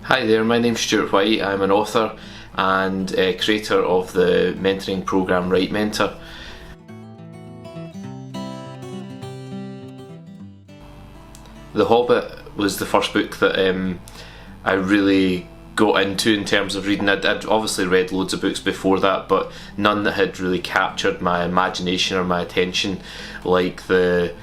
Hi there, my name's Stuart White. I'm an author and creator of the mentoring programme Write Mentor. The Hobbit was the first book that I really got into in terms of reading. I'd obviously read loads of books before that, but none that had really captured my imagination or my attention like the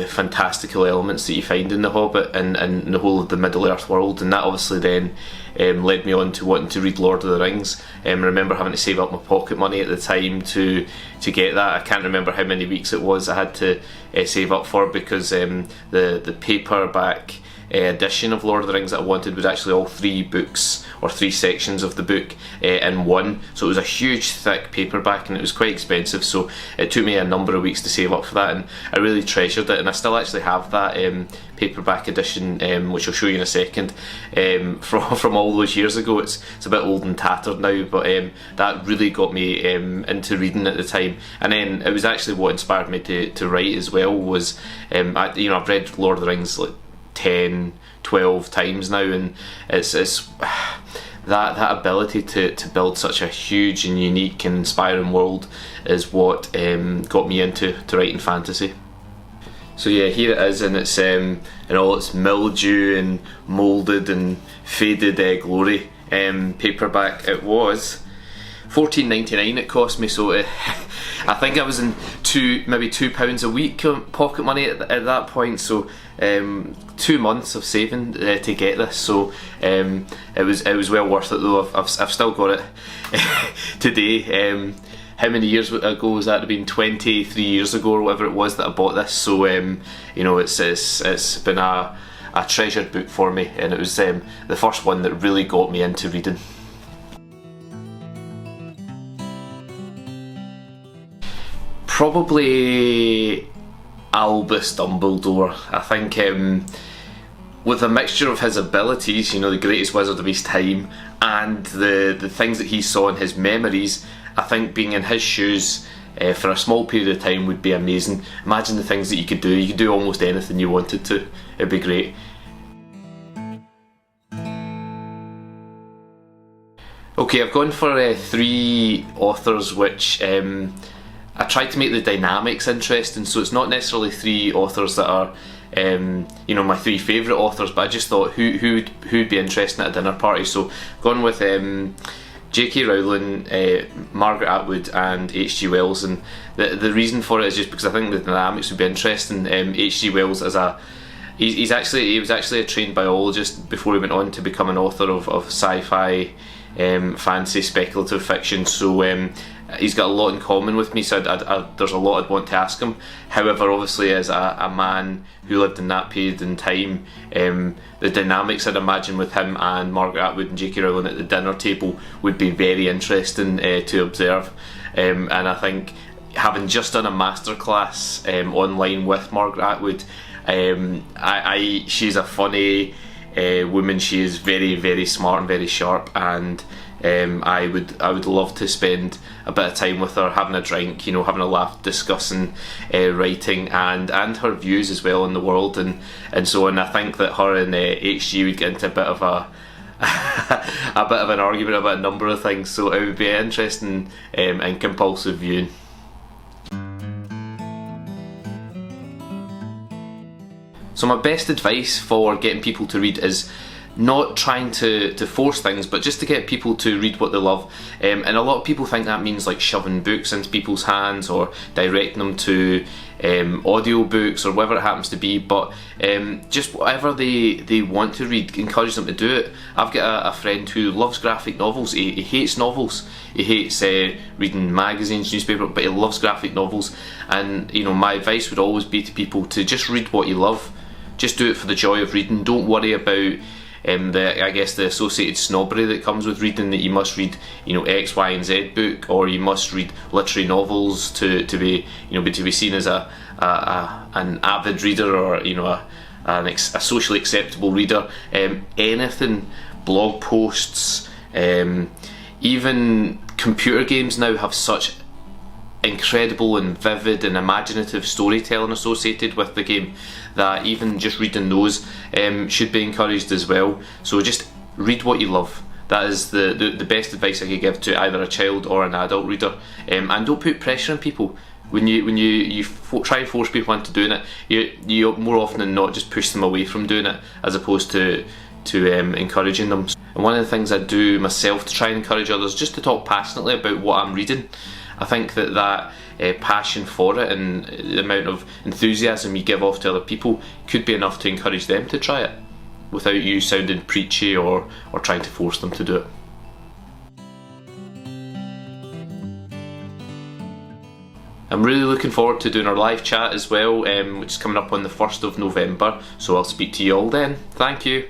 fantastical elements that you find in The Hobbit and the whole of the Middle-earth world, and that obviously then led me on to wanting to read Lord of the Rings. I remember having to save up my pocket money at the time to get that. I can't remember how many weeks it was I had to save up for, because the paperback edition of Lord of the Rings that I wanted was actually all 3 books or 3 sections of the book in one, so it was a huge thick paperback and it was quite expensive, so it took me a number of weeks to save up for that, and I really treasured it, and I still actually have that paperback edition, which I'll show you in a second, from all those years ago. It's a bit old and tattered now, but that really got me into reading at the time, and then it was actually what inspired me to write as well. Was I've read Lord of the Rings like 10, 12 times now, and it's that ability to build such a huge and unique and inspiring world is what got me into writing fantasy. So yeah, here it is, and it's in all its mildew and moulded and faded glory. Paperback it was £14.99 it cost me, so I think I was in maybe £2 a week pocket money at that point, so 2 months of saving to get this, so it was well worth it though. I've still got it today. How many years ago was that? It'd been 23 years ago or whatever it was that I bought this, so it's been a treasured book for me, and it was the first one that really got me into reading. Probably Albus Dumbledore. I think with a mixture of his abilities, the greatest wizard of his time, and the things that he saw in his memories, I think being in his shoes for a small period of time would be amazing. Imagine the things that you could do. You could do almost anything you wanted to. It'd be great. Okay, I've gone for 3 authors which I tried to make the dynamics interesting, so it's not necessarily 3 authors that are my 3 favourite authors, but I just thought who'd be interesting at a dinner party. So I've gone with J.K. Rowling, Margaret Atwood and H.G. Wells, and the reason for it is just because I think the dynamics would be interesting. H.G. Wells he was actually a trained biologist before he went on to become an author of sci-fi, fantasy, speculative fiction, so he's got a lot in common with me, so there's a lot I'd want to ask him. However, obviously as a man who lived in that period in time, the dynamics I'd imagine with him and Margaret Atwood and J.K. Rowling at the dinner table would be very interesting to observe, and I think having just done a masterclass online with Margaret Atwood, she's a funny woman. She is very, very smart and very sharp, and I would love to spend a bit of time with her, having a drink, having a laugh, discussing writing and her views as well in the world and so on. I think that her and HG would get into a bit of an argument about a number of things, so it would be interesting and compulsive viewing. So my best advice for getting people to read is not trying to force things, but just to get people to read what they love. And a lot of people think that means like shoving books into people's hands or directing them to audio books or whatever it happens to be, but just whatever they want to read, encourage them to do it. I've got a friend who loves graphic novels. He hates novels. He hates reading magazines, newspaper, but he loves graphic novels. And my advice would always be to people to just read what you love. Just do it for the joy of reading. Don't worry about the associated snobbery that comes with reading, that you must read X, Y and Z book, or you must read literary novels to be seen as an avid reader, or a socially acceptable reader. Anything, blog posts, even computer games now have such incredible and vivid and imaginative storytelling associated with the game that even just reading those should be encouraged as well. So just read what you love. That is the best advice I could give to either a child or an adult reader. And don't put pressure on people. When you try and force people into doing it, you more often than not just push them away from doing it, as opposed to encouraging them. And one of the things I do myself to try and encourage others, just to talk passionately about what I'm reading. I think that passion for it and the amount of enthusiasm you give off to other people could be enough to encourage them to try it, without you sounding preachy or trying to force them to do it. I'm really looking forward to doing our live chat as well, which is coming up on the 1st of November, so I'll speak to you all then. Thank you.